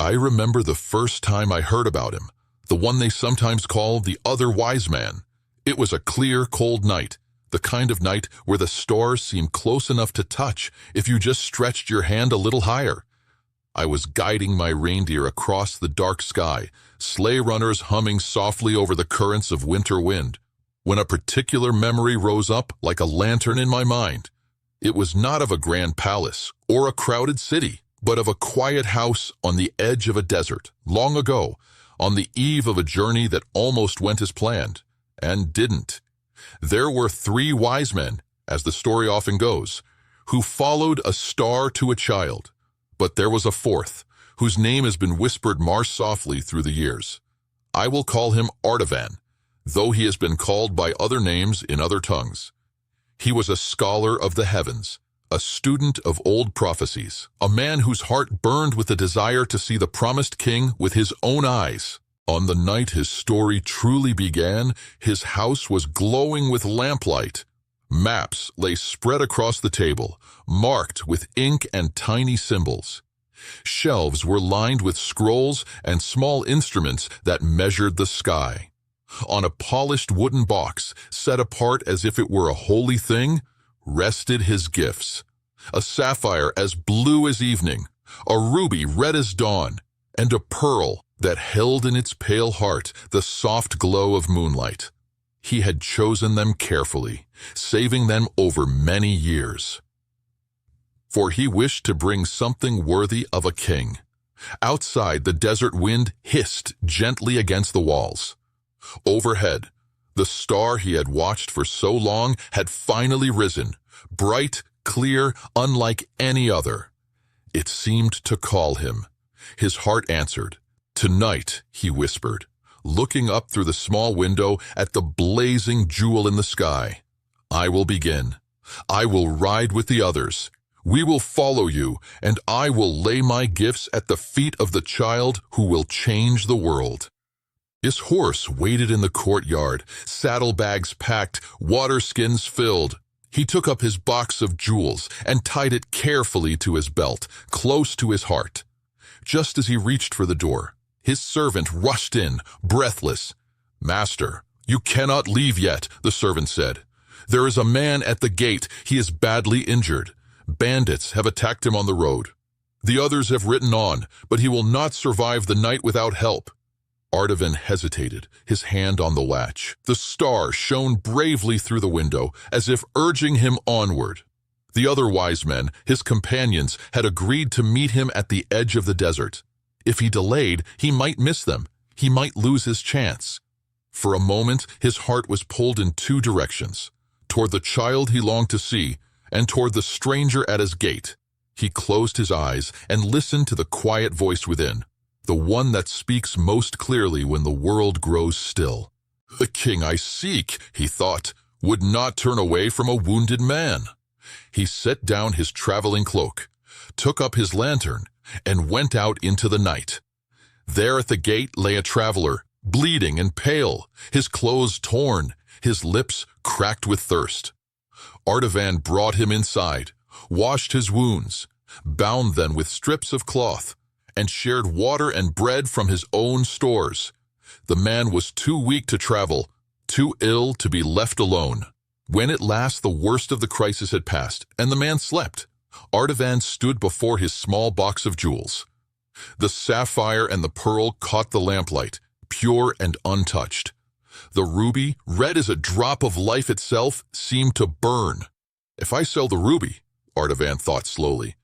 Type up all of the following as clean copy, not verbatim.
I remember the first time I heard about him, the one they sometimes call the other wise man. It was a clear, cold night, the kind of night where the stars seem close enough to touch if you just stretched your hand a little higher. I was guiding my reindeer across the dark sky, sleigh runners humming softly over the currents of winter wind, when a particular memory rose up like a lantern in my mind. It was not of a grand palace or a crowded city, but of a quiet house on the edge of a desert, long ago, on the eve of a journey that almost went as planned, and didn't. There were 3 wise men, as the story often goes, who followed a star to a child, but there was a 4th, whose name has been whispered more softly through the years. I will call him Artavan, though he has been called by other names in other tongues. He was a scholar of the heavens, a student of old prophecies, a man whose heart burned with the desire to see the promised king with his own eyes. On the night his story truly began, his house was glowing with lamplight. Maps lay spread across the table, marked with ink and tiny symbols. Shelves were lined with scrolls and small instruments that measured the sky. On a polished wooden box, set apart as if it were a holy thing, rested his gifts. A sapphire as blue as evening, a ruby red as dawn, and a pearl that held in its pale heart the soft glow of moonlight. He had chosen them carefully, saving them over many years. For he wished to bring something worthy of a king. Outside, the desert wind hissed gently against the walls. Overhead, the star he had watched for so long had finally risen, bright, clear, unlike any other. It seemed to call him. His heart answered. "Tonight," he whispered, looking up through the small window at the blazing jewel in the sky. "I will begin. I will ride with the others. We will follow you, and I will lay my gifts at the feet of the child who will change the world." His horse waited in the courtyard, saddlebags packed, water skins filled. He took up his box of jewels and tied it carefully to his belt, close to his heart. Just as he reached for the door, his servant rushed in, breathless. "Master, you cannot leave yet," the servant said. "There is a man at the gate. He is badly injured. Bandits have attacked him on the road. The others have ridden on, but he will not survive the night without help." Artavan hesitated, his hand on the latch. The star shone bravely through the window, as if urging him onward. The other wise men, his companions, had agreed to meet him at the edge of the desert. If he delayed, he might miss them. He might lose his chance. For a moment, his heart was pulled in 2 directions, toward the child he longed to see, and toward the stranger at his gate. He closed his eyes and listened to the quiet voice within, the one that speaks most clearly when the world grows still. "The king I seek," he thought, "would not turn away from a wounded man." He set down his traveling cloak, took up his lantern, and went out into the night. There at the gate lay a traveler, bleeding and pale, his clothes torn, his lips cracked with thirst. Artavan brought him inside, washed his wounds, bound them with strips of cloth, and shared water and bread from his own stores. The man was too weak to travel, too ill to be left alone. When at last the worst of the crisis had passed, and the man slept, Artavan stood before his small box of jewels. The sapphire and the pearl caught the lamplight, pure and untouched. The ruby, red as a drop of life itself, seemed to burn. "If I sell the ruby," Artavan thought slowly,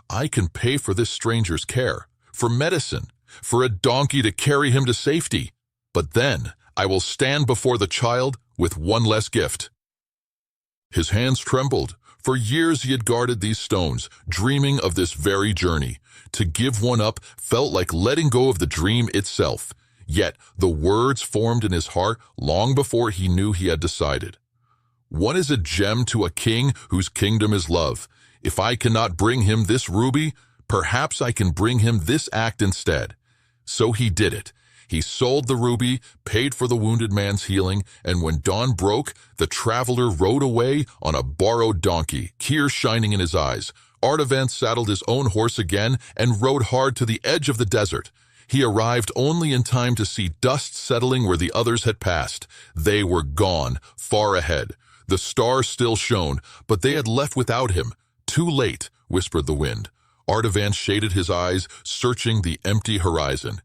"I can pay for this stranger's care, for medicine, for a donkey to carry him to safety. But then I will stand before the child with one less gift." His hands trembled. For years he had guarded these stones, dreaming of this very journey. To give one up felt like letting go of the dream itself. Yet the words formed in his heart long before he knew he had decided. "One is a gem to a king whose kingdom is love. If I cannot bring him this ruby, perhaps I can bring him this act instead." So he did it. He sold the ruby, paid for the wounded man's healing, and when dawn broke, the traveler rode away on a borrowed donkey, tears shining in his eyes, Artavan saddled his own horse again and rode hard to the edge of the desert. He arrived only in time to see dust settling where the others had passed. They were gone, far ahead. The stars still shone, but they had left without him. Too late, whispered the wind. Artavan shaded his eyes, searching the empty horizon.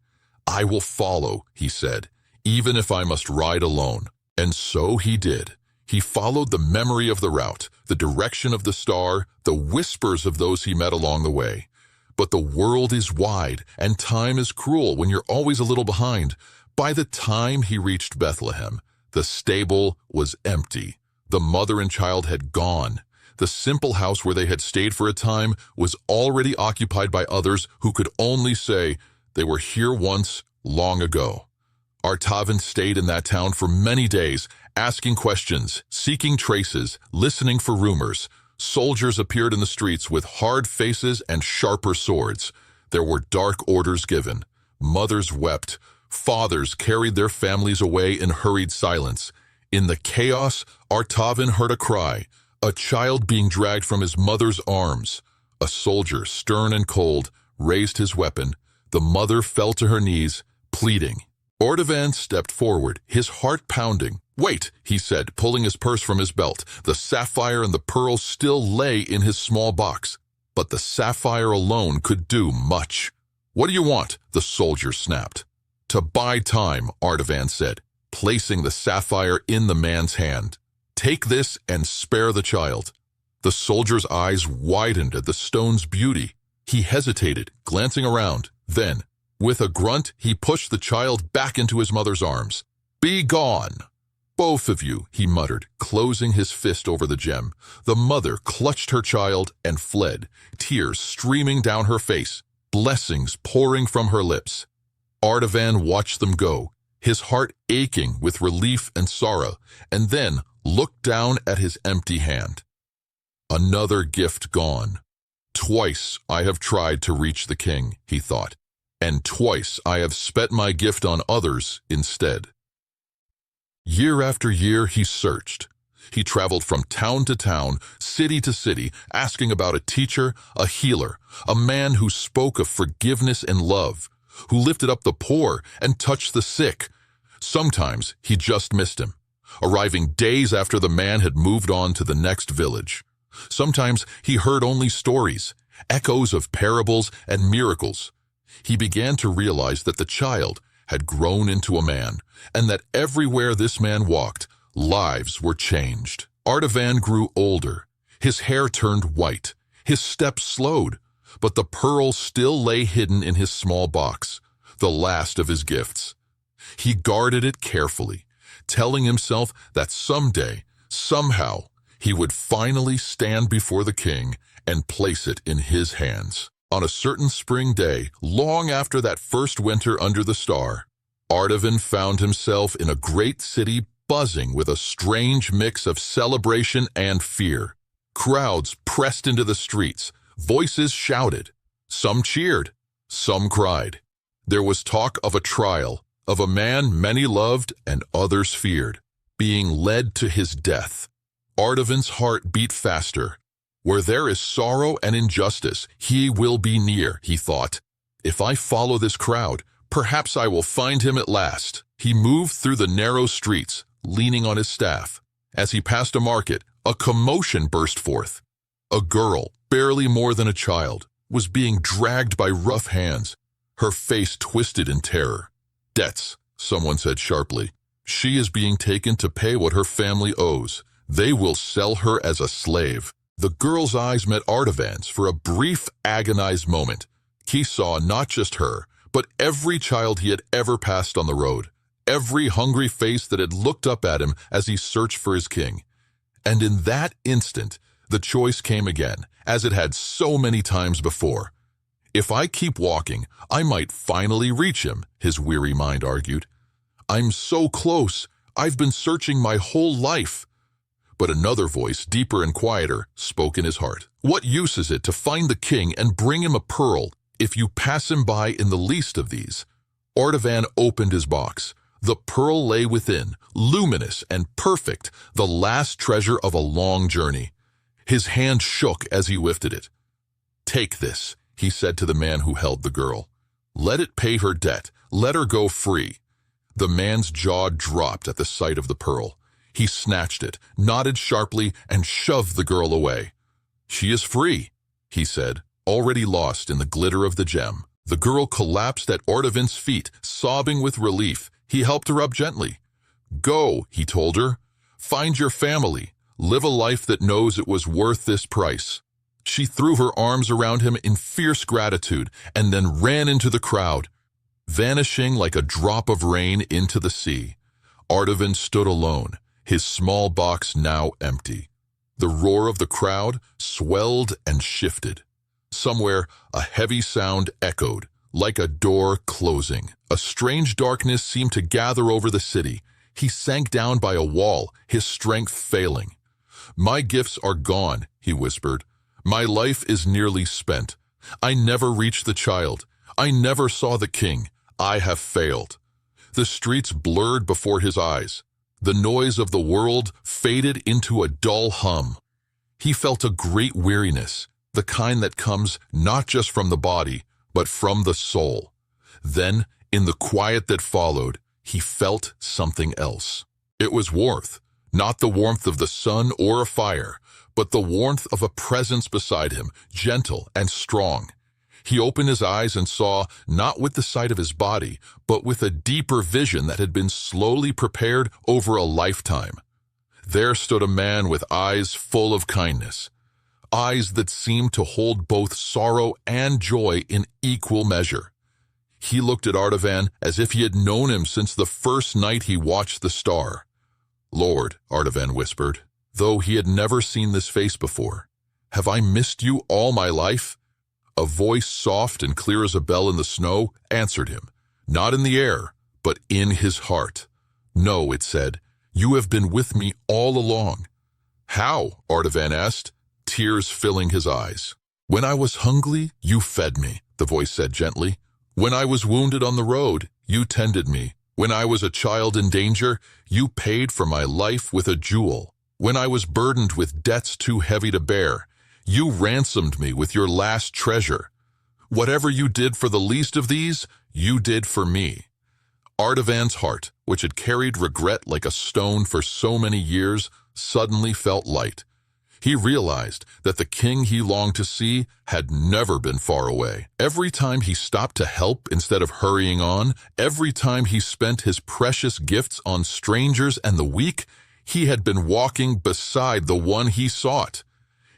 I will follow, he said, even if I must ride alone. And so he did. He followed the memory of the route, the direction of the star, the whispers of those he met along the way. But the world is wide, and time is cruel when you're always a little behind. By the time he reached Bethlehem, the stable was empty. The mother and child had gone. The simple house where they had stayed for a time was already occupied by others who could only say they were here once, long ago. Artavan stayed in that town for many days, asking questions, seeking traces, listening for rumors. Soldiers appeared in the streets with hard faces and sharper swords. There were dark orders given. Mothers wept. Fathers carried their families away in hurried silence. In the chaos, Artavan heard a cry, a child being dragged from his mother's arms. A soldier, stern and cold, raised his weapon. The mother fell to her knees, pleading. Artavan stepped forward, his heart pounding. Wait, he said, pulling his purse from his belt. The sapphire and the pearl still lay in his small box, but the sapphire alone could do much. What do you want? The soldier snapped. To buy time, Artavan said, placing the sapphire in the man's hand. Take this and spare the child. The soldier's eyes widened at the stone's beauty. He hesitated, glancing around. Then, with a grunt, he pushed the child back into his mother's arms. Be gone! Both of you, he muttered, closing his fist over the gem. The mother clutched her child and fled, tears streaming down her face, blessings pouring from her lips. Artavan watched them go, his heart aching with relief and sorrow, and then looked down at his empty hand. Another gift gone. Twice I have tried to reach the king, he thought, and twice I have spent my gift on others instead. Year after year he searched. He traveled from town to town, city to city, asking about a teacher, a healer, a man who spoke of forgiveness and love, who lifted up the poor and touched the sick. Sometimes he just missed him, arriving days after the man had moved on to the next village. Sometimes he heard only stories, echoes of parables and miracles. He began to realize that the child had grown into a man, and that everywhere this man walked, lives were changed. Artavan grew older. His hair turned white. His steps slowed, but the pearl still lay hidden in his small box, the last of his gifts. He guarded it carefully, telling himself that someday, somehow, he would finally stand before the king and place it in his hands. On a certain spring day, long after that first winter under the star, Artavan found himself in a great city buzzing with a strange mix of celebration and fear. Crowds pressed into the streets, voices shouted. Some cheered, some cried. There was talk of a trial, of a man many loved and others feared, being led to his death. Artavan's heart beat faster. Where there is sorrow and injustice, he will be near, he thought. If I follow this crowd, perhaps I will find him at last. He moved through the narrow streets, leaning on his staff. As he passed a market, a commotion burst forth. A girl, barely more than a child, was being dragged by rough hands, her face twisted in terror. Debts, someone said sharply. She is being taken to pay what her family owes. They will sell her as a slave. The girl's eyes met Artavan's for a brief, agonized moment. He saw not just her, but every child he had ever passed on the road, every hungry face that had looked up at him as he searched for his king. And in that instant, the choice came again, as it had so many times before. If I keep walking, I might finally reach him, his weary mind argued. I'm so close. I've been searching my whole life. But another voice, deeper and quieter, spoke in his heart. What use is it to find the king and bring him a pearl if you pass him by in the least of these? Artavan opened his box. The pearl lay within, luminous and perfect, the last treasure of a long journey. His hand shook as he lifted it. "Take this," he said to the man who held the girl. "Let it pay her debt. Let her go free." The man's jaw dropped at the sight of the pearl. He snatched it, nodded sharply, and shoved the girl away. "She is free," he said, already lost in the glitter of the gem. The girl collapsed at Artavin's feet, sobbing with relief. He helped her up gently. "Go," he told her. "Find your family. Live a life that knows it was worth this price." She threw her arms around him in fierce gratitude and then ran into the crowd, vanishing like a drop of rain into the sea. Artavin stood alone, his small box now empty. The roar of the crowd swelled and shifted. Somewhere, a heavy sound echoed, like a door closing. A strange darkness seemed to gather over the city. He sank down by a wall, his strength failing. "My gifts are gone," he whispered. "My life is nearly spent. I never reached the child. I never saw the king. I have failed." The streets blurred before his eyes. The noise of the world faded into a dull hum. He felt a great weariness, the kind that comes not just from the body, but from the soul. Then, in the quiet that followed, he felt something else. It was warmth, not the warmth of the sun or a fire, but the warmth of a presence beside him, gentle and strong. He opened his eyes and saw, not with the sight of his body, but with a deeper vision that had been slowly prepared over a lifetime. There stood a man with eyes full of kindness, eyes that seemed to hold both sorrow and joy in equal measure. He looked at Artavan as if he had known him since the first night he watched the star. "Lord," Artavan whispered, though he had never seen this face before, "have I missed you all my life?" A voice soft and clear as a bell in the snow answered him, not in the air, but in his heart. "No," it said, "you have been with me all along." "How?" Artavan asked, tears filling his eyes. "When I was hungry, you fed me," the voice said gently. "When I was wounded on the road, you tended me. When I was a child in danger, you paid for my life with a jewel. When I was burdened with debts too heavy to bear, you ransomed me with your last treasure. Whatever you did for the least of these, you did for me." Artavan's heart, which had carried regret like a stone for so many years, suddenly felt light. He realized that the king he longed to see had never been far away. Every time he stopped to help instead of hurrying on, every time he spent his precious gifts on strangers and the weak, he had been walking beside the one he sought.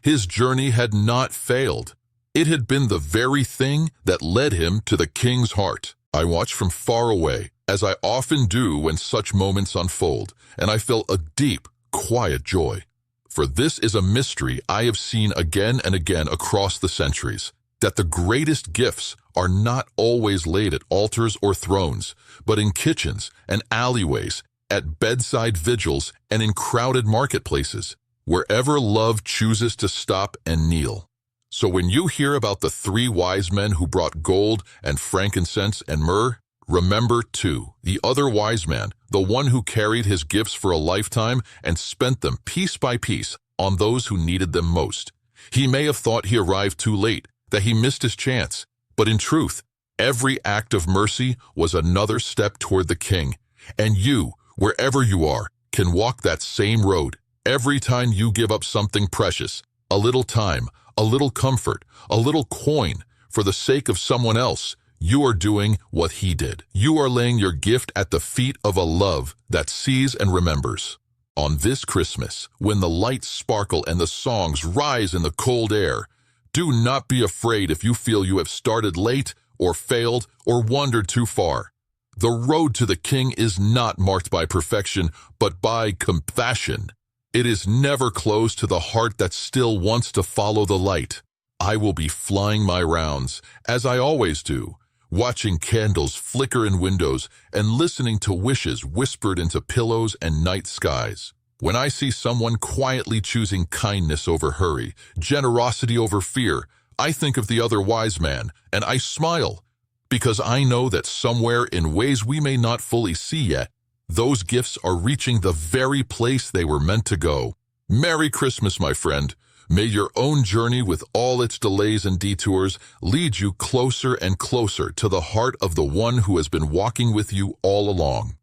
His journey had not failed. It had been the very thing that led him to the king's heart. I watched from far away, as I often do when such moments unfold, and I felt a deep, quiet joy. For this is a mystery I have seen again and again across the centuries, that the greatest gifts are not always laid at altars or thrones, but in kitchens and alleyways, at bedside vigils, and in crowded marketplaces, wherever love chooses to stop and kneel. So when you hear about the 3 wise men who brought gold and frankincense and myrrh, remember, too, the other wise man, the one who carried his gifts for a lifetime and spent them piece by piece on those who needed them most. He may have thought he arrived too late, that he missed his chance, but in truth, every act of mercy was another step toward the king, and you, wherever you are, can walk that same road. Every time you give up something precious, a little time, a little comfort, a little coin, for the sake of someone else, you are doing what he did. You are laying your gift at the feet of a love that sees and remembers. On this Christmas, when the lights sparkle and the songs rise in the cold air, do not be afraid if you feel you have started late or failed or wandered too far. The road to the king is not marked by perfection, but by compassion. It is never closed to the heart that still wants to follow the light. I will be flying my rounds, as I always do, watching candles flicker in windows and listening to wishes whispered into pillows and night skies. When I see someone quietly choosing kindness over hurry, generosity over fear, I think of the other wise man, and I smile, because I know that somewhere in ways we may not fully see yet, those gifts are reaching the very place they were meant to go. Merry Christmas, my friend. May your own journey with all its delays and detours lead you closer and closer to the heart of the one who has been walking with you all along.